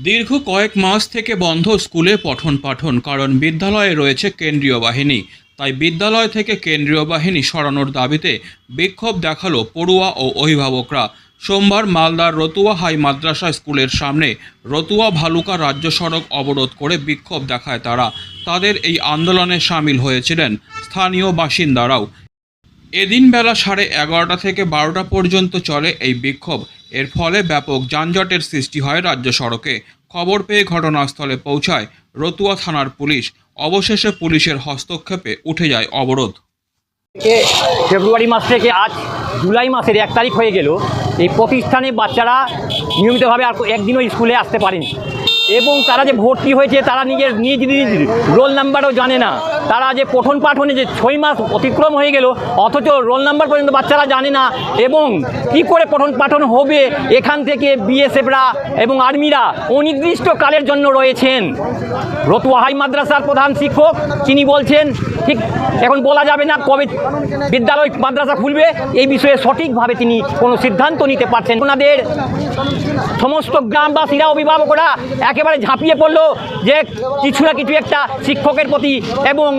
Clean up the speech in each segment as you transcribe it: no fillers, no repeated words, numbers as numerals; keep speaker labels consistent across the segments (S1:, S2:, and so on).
S1: দীর্ঘ কয়েক মাস থেকে বন্ধ স্কুলে পঠন পাঠন, কারণ বিদ্যালয়ে রয়েছে কেন্দ্রীয় বাহিনী। তাই বিদ্যালয় থেকে কেন্দ্রীয় বাহিনী সরানোর দাবিতে বিক্ষোভ দেখালো পড়ুয়া ও অভিভাবকরা। সোমবার মালদার রতুয়া হাই মাদ্রাসা স্কুলের সামনে রতুয়া ভালুকা রাজ্য সড়ক অবরোধ করে বিক্ষোভ দেখায় তারা। তাদের এই আন্দোলনে সামিল হয়েছিলেন স্থানীয় বাসিন্দারাও। এদিন বেলা 11:30 থেকে 12টা পর্যন্ত চলে এই বিক্ষোভ। এর ফলে ব্যাপক যানজটের সৃষ্টি হয় রাজ্য সড়কে। খবর পেয়ে ঘটনাস্থলে পৌঁছায় রতুয়া থানার পুলিশ। অবশেষে পুলিশের হস্তক্ষেপে উঠে যায় অবরোধ।
S2: ফেব্রুয়ারি মাস থেকে আজ জুলাই মাসের 1 তারিখ হয়ে গেল, এই প্রতিষ্ঠানে বাচ্চারা নিয়মিতভাবে আর একদিনও স্কুলে আসতে পারেনি এবং তারা যে ভর্তি হয়েছে তারা নিজ রোল নাম্বারও জানে না। তারা যে পঠন পাঠনে যে 6 মাস অতিক্রম হয়ে গেল, অথচ রোল নাম্বার পর্যন্ত বাচ্চারা জানে না। এবং কি করে পঠন পাঠন হবে, এখান থেকে বিএসএফরা এবং আর্মিরা অনির্দিষ্টকালের জন্য রয়েছেন। রতুয়া হাই মাদ্রাসার প্রধান শিক্ষক তিনি বলছেন ঠিক এখন বলা যাবে না কবে বিদ্যালয় মাদ্রাসা খুলবে, এই বিষয়ে সঠিকভাবে তিনি কোনো সিদ্ধান্ত নিতে পারছেন। ওনাদের সমস্ত গ্রামবাসীরা অভিভাবকরা একেবারে ঝাঁপিয়ে পড়লো যে কিছু না কিছু একটা শিক্ষকের প্রতি এবং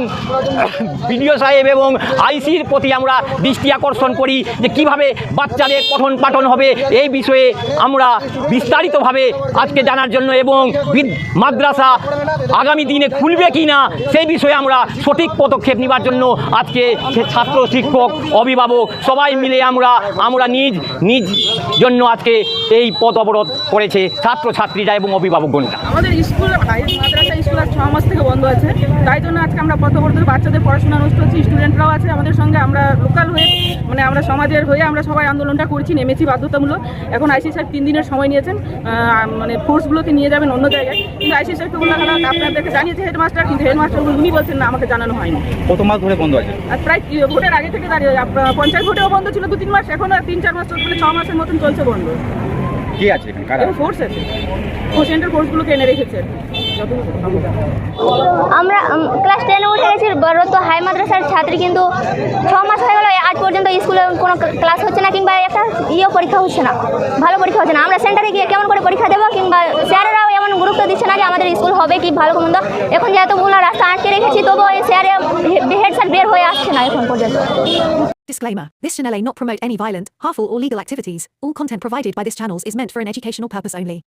S2: বিডিও সাহেব এবং আইসির প্রতি আমরা দৃষ্টি আকর্ষণ করি যে কিভাবে বাচ্চাদের পঠন পাঠন হবে। এই বিষয়ে আমরা বিস্তারিতভাবে আজকে জানার জন্য এবং মাদ্রাসা আগামী দিনে খুলবে কি না সেই বিষয়ে আমরা সঠিক পদক্ষেপ নেওয়ার জন্য আজকে ছাত্র শিক্ষক অভিভাবক সবাই মিলে আমরা নিজ জন্য আজকে এই পথ অবরোধ করেছে ছাত্রছাত্রীরা এবং অভিভাবকগণরা।
S3: আমাদের স্কুল মাদ্রাসা স্কুল আর 6 মাস থেকে বন্ধ আছে, তাই জন্য আজকে আমরা পথ অবরোধ। বাচ্চাদের পড়াশোনা নষ্ট হচ্ছে, স্টুডেন্টরাও আছে আমাদের সঙ্গে। আমরা লোকাল হয়ে আমরা সমাজের হয়ে আমরা সবাই আন্দোলনটা করছি, নেমেছি বাধ্যতামূলক। এখন আইসি সাহেব 3 দিনের সময় নিয়েছেন, ফোর্সগুলোকে নিয়ে যাবেন অন্য জায়গায়। কিন্তু আইসি সাহেবকে বলা হলো আপনাদেরকে জানিয়েছে হেডমাস্টার, কিন্তু হেডমাস্টার উনি বলছেন না আমাকে জানানো হয়নি।
S4: কত মাস ধরে বন্ধ আছে?
S3: আর প্রায় ভোটের আগে থেকে দাঁড়িয়ে পঞ্চায়েত ভোটেও বন্ধ ছিল 2-3 মাস, এখন আর 3-4 মাস চলছে, 6 মাসের মতন চলছে বন্ধ।
S4: কে আছে এখানে? কারা?
S3: ফোর্স আছে, সেন্ট্রাল ফোর্সগুলোকে এনে রেখেছে।
S5: আমরা ক্লাস 10-এ উঠে গেছি, রতুয়া হাই মাদ্রাসার ছাত্রী, কিন্তু 6 মাস হয়ে গেল আজ পর্যন্ত স্কুলে কোনো ক্লাস হচ্ছে না কিংবা একটা পরীক্ষা হচ্ছে না, ভালো পরীক্ষা হচ্ছে না। আমরা সেন্টারে গিয়ে কেমন করে পরীক্ষা দেবো, কিংবা স্যারেরাও এমন গুরুত্ব দিচ্ছে না যে আমাদের স্কুল হবে কি ভালো মন্দ। এখন যেহেতুগুলো রাস্তা আটকে রেখেছি, তবুও এই স্যারে হেড স্যার বের হয়ে আসছে না এখন পর্যন্ত।
S6: Disclaimer. This channel may not promote any violent, harmful or legal activities. All content provided by this channel is meant for an educational purpose only.